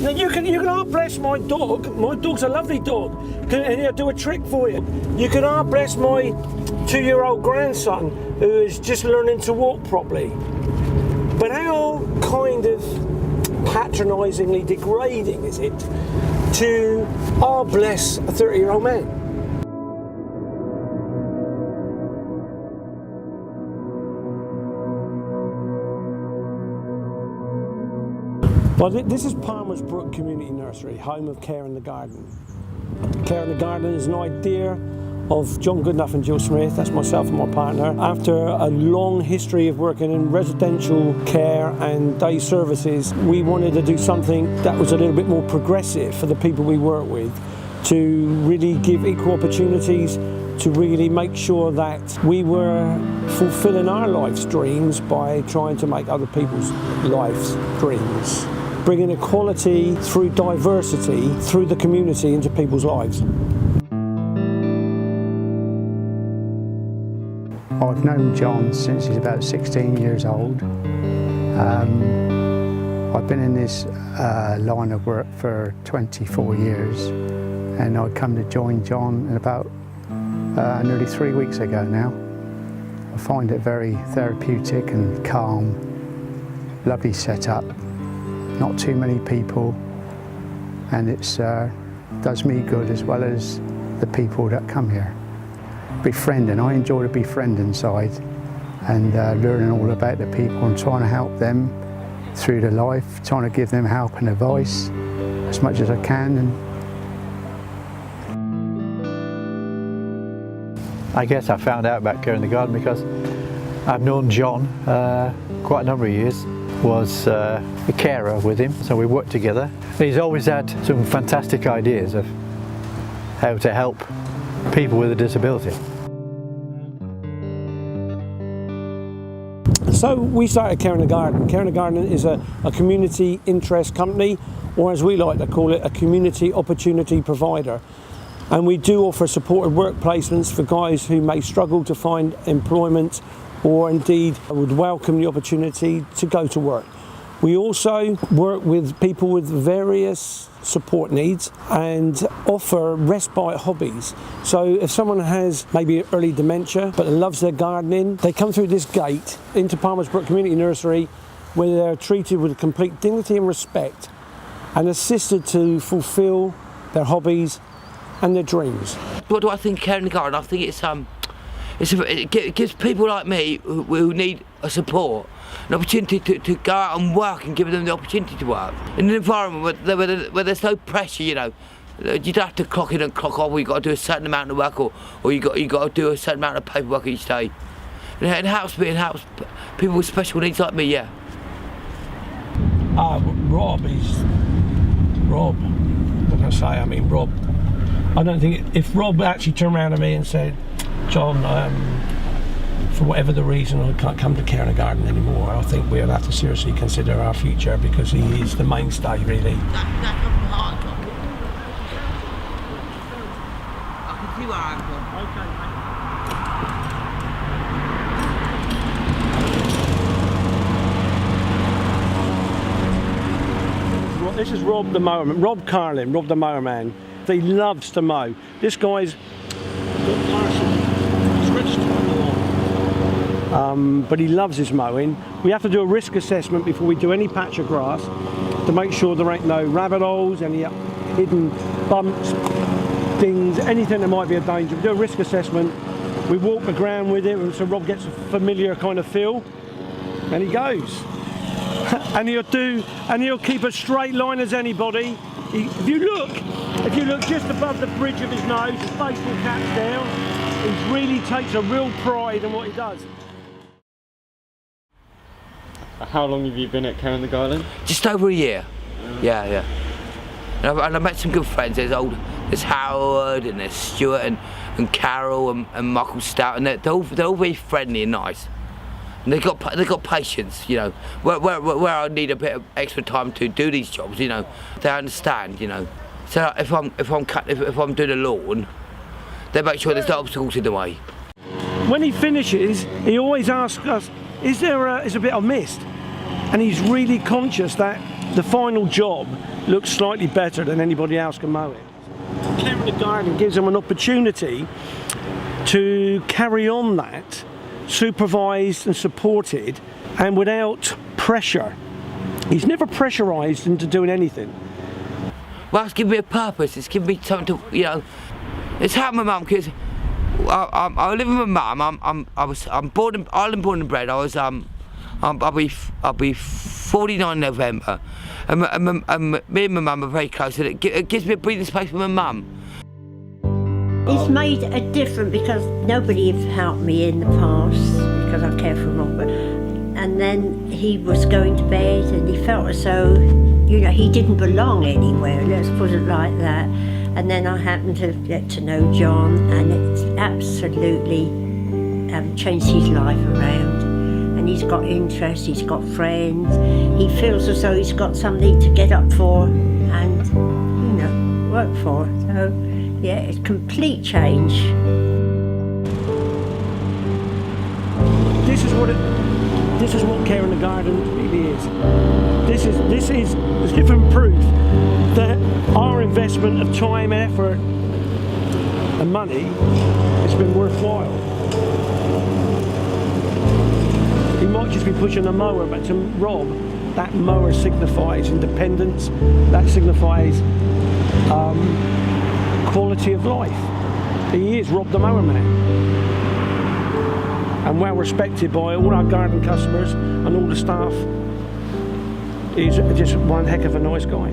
Now you can art bless my dog. My dog's a lovely dog. And he'll do a trick for you. You can art bless my 2-year-old grandson who is just learning to walk properly. But how kind of patronisingly degrading is it to bless a 30-year-old man? Well, this is Palmer's Brook Community Nursery, home of Care in the Garden. Care in the Garden is an idea of John Goodenough and Jill Smith, that's myself and my partner. After a long history of working in residential care and day services, we wanted to do something that was a little bit more progressive for the people we work with, to really give equal opportunities, to really make sure that we were fulfilling our life's dreams by trying to make other people's life's dreams. Bringing equality through diversity, through the community into people's lives. I've known John since he's about 16 years old. I've been in this line of work for 24 years, and I come to join John in about nearly 3 weeks ago now. I find it very therapeutic and calm, lovely setup. Not too many people, and it does me good as well as the people that come here. Befriending, I enjoy the befriending side and learning all about the people and trying to help them through their life, trying to give them help and advice as much as I can. I guess I found out about Care in the Garden because I've known John quite a number of years. Was a carer with him, so we worked together. He's always had some fantastic ideas of how to help people with a disability. So we started Care in the Garden. Care in the Garden is a community interest company, or as we like to call it, a community opportunity provider. And we do offer supported work placements for guys who may struggle to find employment or indeed would welcome the opportunity to go to work. We also work with people with various support needs and offer respite hobbies. So if someone has maybe early dementia but loves their gardening, they come through this gate into Palmer's Brook Community Nursery where they're treated with complete dignity and respect and assisted to fulfil their hobbies and their dreams. What do I think of Care in the Garden? I think it gives people like me who need a support an opportunity to go out and work and give them the opportunity to work. In an environment where there's no pressure, you know, you don't have to clock in and clock off, or you've got to do a certain amount of work, or you got to do a certain amount of paperwork each day. And it helps me, it helps people with special needs like me, yeah. Rob, what can I say? I mean, Rob, I don't think, if Rob actually turned around to me and said, John, for whatever the reason, I can't come to Care in the Garden anymore, I think we'll have to seriously consider our future, because he is the mainstay, really. This is Rob the mower man, Rob Carlin, Rob the mower man. He loves to mow. This guy's got partial scratched on the lawn. But he loves his mowing. We have to do a risk assessment before we do any patch of grass to make sure there ain't no rabbit holes, any hidden bumps, things, anything that might be a danger. We do a risk assessment. We walk the ground with him, so Rob gets a familiar kind of feel, and he goes. And he'll keep a straight line as anybody. If you look just above the bridge of his nose, his baseball cap's down, he really takes a real pride in what he does. How long have you been at Care in the Garden? Just over a year. Yeah. And I met some good friends. There's Howard and there's Stuart and Carol and Michael Stout, and they're all very friendly and nice. And they've got patience, you know. Where I need a bit of extra time to do these jobs, you know, they understand, you know. So if I'm doing a lawn, they make sure there's no obstacles in the way. When he finishes, he always asks us, is there a bit of mist? And he's really conscious that the final job looks slightly better than anybody else can mow it. Caring the garden gives them an opportunity to carry on that, supervised and supported, and without pressure. He's never pressurised into doing anything. Well, it's given me a purpose. It's given me something to, you know. It's helped my mum because I live with my mum. I'm born in Ireland, born and bred. I'll be 49 in November, and me and my mum are very close. And it gives me a breathing space with my mum. It's made a difference because nobody has helped me in the past because I care for Robert. And then he was going to bed and he felt as though, you know, he didn't belong anywhere, let's put it like that. And then I happened to get to know John, and it's absolutely changed his life around. And he's got interest, he's got friends, he feels as though he's got something to get up for and, you know, work for. So, yeah, it's complete change. This is what caring the garden really is. This is living proof that our investment of time, effort and money has been worthwhile. He might just be pushing a mower, but to Rob, that mower signifies independence, that signifies quality of life. He is Rob the Mower Man. And well respected by all our garden customers and all the staff. He's just one heck of a nice guy.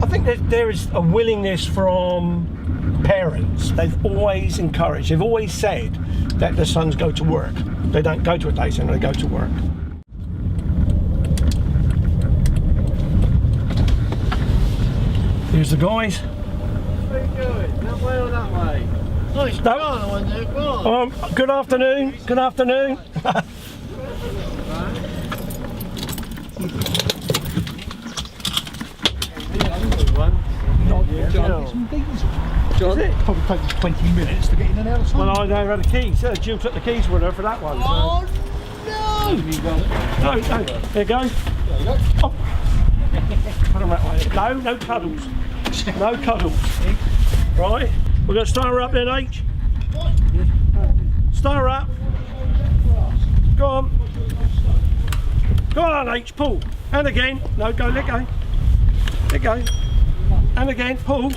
I think that there is a willingness from parents. They've always encouraged, they've always said that their sons go to work. They don't go to a day centre, they go to work. Here's the guys. Where are you going? That way or that way? Oh, it's No. gone, I wonder. Go on. Good afternoon. Good afternoon. John, it probably takes us 20 minutes to get in and out of Well, I never had the keys. Jill took the keys with her for that one. Oh, So. no! No, there you go. There you go. Oh. Put them that way. No cuddles. No cuddles. Right, we're going to start her up then, H. Start her up. Go on. Go on, H, pull. And again. No, go, let go. Let go. And again, pull.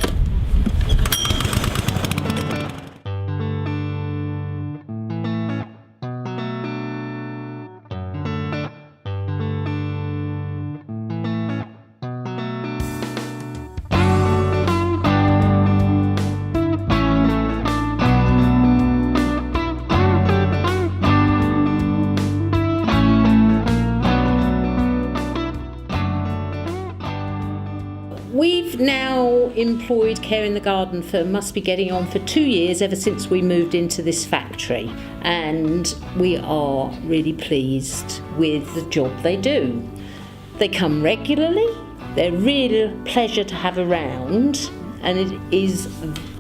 We've now employed Care in the Garden for, must be getting on for 2 years, ever since we moved into this factory, and we are really pleased with the job they do. They come regularly, they're really a pleasure to have around, and it is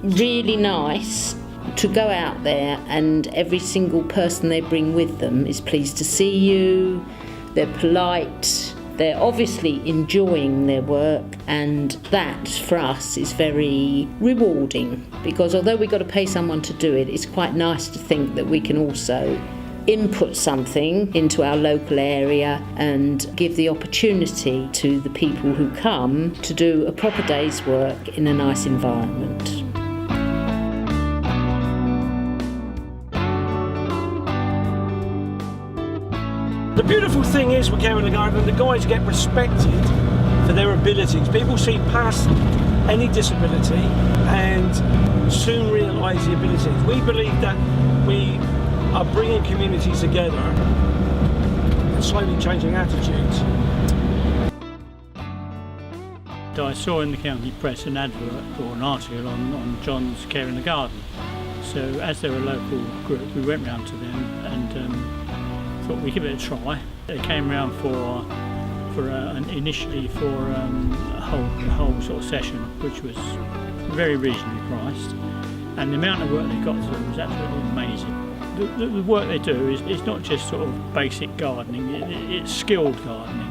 really nice to go out there and every single person they bring with them is pleased to see you, they're polite, they're obviously enjoying their work, and that for us is very rewarding, because although we've got to pay someone to do it, it's quite nice to think that we can also input something into our local area and give the opportunity to the people who come to do a proper day's work in a nice environment. The beautiful thing is with Care in the Garden, the guys get respected for their abilities. People see past any disability and soon realise the abilities. We believe that we are bringing communities together and slowly changing attitudes. I saw in the county press an advert or an article on John's Care in the Garden. So as they're a local group, we went round to them and thought we'd give it a try. They came round initially for a whole sort of session, which was very reasonably priced, and the amount of work they got through was absolutely amazing. the work they do is not just sort of basic gardening, it's skilled gardening.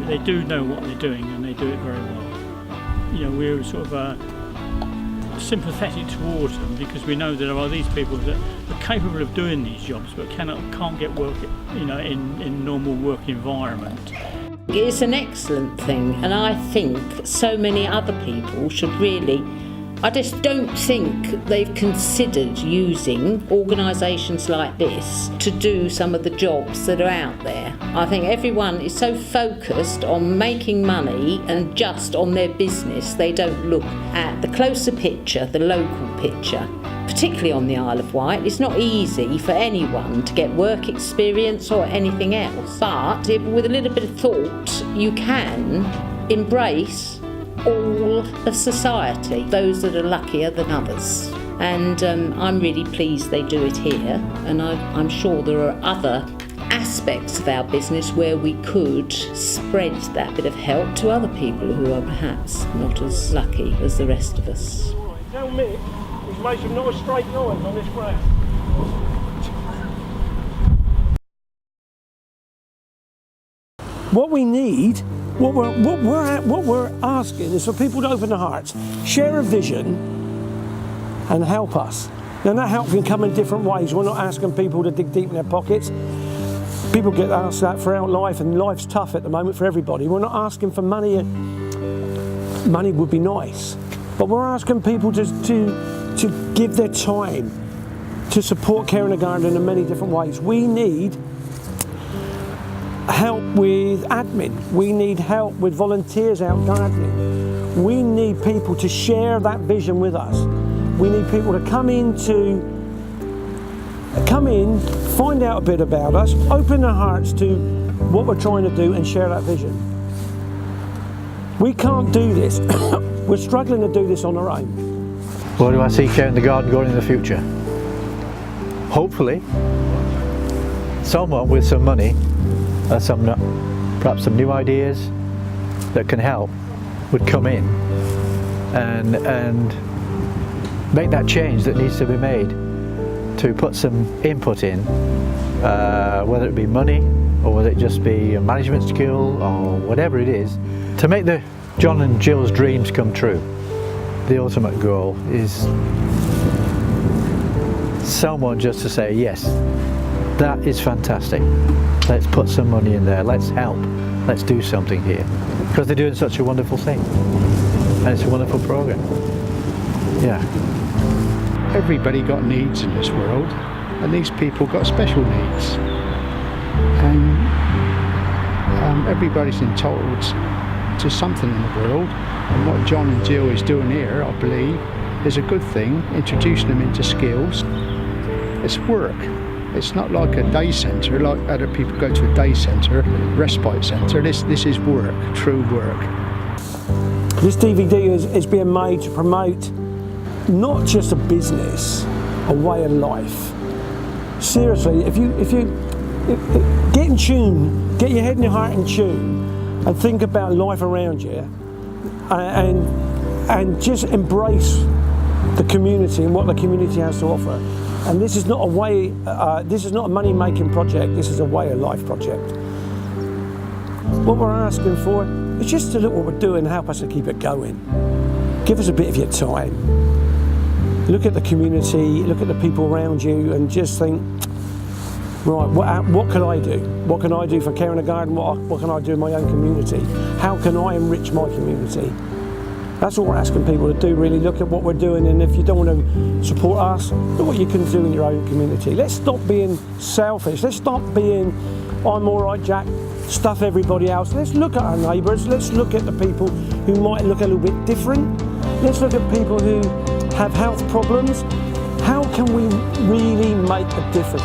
They do know what they're doing and they do it very well. You know, we're sort of sympathetic towards them because we know there are these people that are capable of doing these jobs but can't get work, you know, in normal work environment. It's an excellent thing, and I think so many other people should really. I just don't think they've considered using organisations like this to do some of the jobs that are out there. I think everyone is so focused on making money and just on their business, they don't look at the closer picture, the local picture. Particularly on the Isle of Wight, it's not easy for anyone to get work experience or anything else, but with a little bit of thought, you can embrace all of society, those that are luckier than others. And I'm really pleased they do it here, and I'm sure there are other aspects of our business where we could spread that bit of help to other people who are perhaps not as lucky as the rest of us. Tell Mick he's making not a straight line on this ground. What we need, what we're asking is for people to open their hearts, share a vision and help us. Now that help can come in different ways. We're not asking people to dig deep in their pockets. People get asked that throughout life, and life's tough at the moment for everybody. We're not asking for money. Money would be nice, but we're asking people to give their time to support Care in the Garden in many different ways. We need help with admin. We need help with volunteers out gardening. We need people to share that vision with us. We need people to come in, find out a bit about us, open their hearts to what we're trying to do and share that vision. We can't do this. We're struggling to do this on our own. Where do I see Care in the Garden going in the future? Hopefully, someone with some money, perhaps some new ideas that can help, would come in and make that change that needs to be made, to put some input in, whether it be money or whether it just be a management skill or whatever it is, to make the John and Jill's dreams come true. The ultimate goal is someone just to say, yes, that is fantastic, let's put some money in there, let's help, let's do something here, because they're doing such a wonderful thing and it's a wonderful program. Yeah. Everybody got needs in this world, and these people got special needs, and everybody's entitled to something in the world, and what John and Jill is doing here, I believe, is a good thing, introducing them into skills. It's work. It's not like a day centre, like other people go to a day centre, respite centre. This is work, true work. This DVD is being made to promote not just a business, a way of life. Seriously, if you get in tune, get your head and your heart in tune, and think about life around you, and just embrace the community and what the community has to offer. And this is not a way. This is not a money-making project. This is a way of life project. What we're asking for is just to look what we're doing and help us to keep it going. Give us a bit of your time. Look at the community, look at the people around you, and just think, right, what can I do? What can I do for Care in the Garden? What can I do in my own community? How can I enrich my community? That's what we're asking people to do, really. Look at what we're doing, and if you don't want to support us, look what you can do in your own community. Let's stop being selfish. Let's stop being, I'm all right, Jack, stuff everybody else. Let's look at our neighbours. Let's look at the people who might look a little bit different. Let's look at people who have health problems. How can we really make a difference?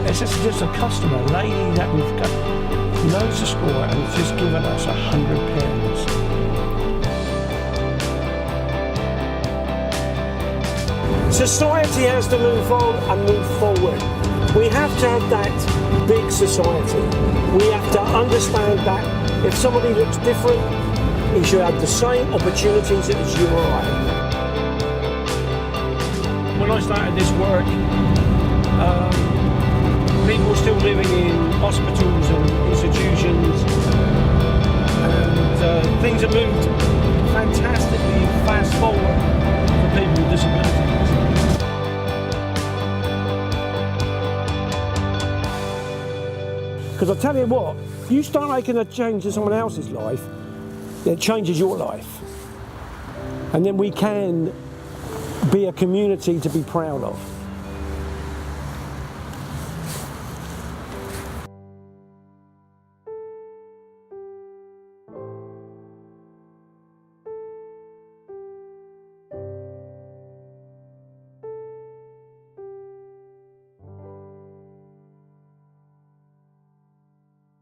It's just a customer, a lady that we've got loads to score and just given us £100. Society has to move on and move forward. We have to have that big society. We have to understand that if somebody looks different, he should have the same opportunities as you or I. When I started this work, people were still living in hospitals and institutions, and things have moved fantastically fast forward for people with disabilities. Because I tell you what, you start making a change in someone else's life, it changes your life. And then we can be a community to be proud of.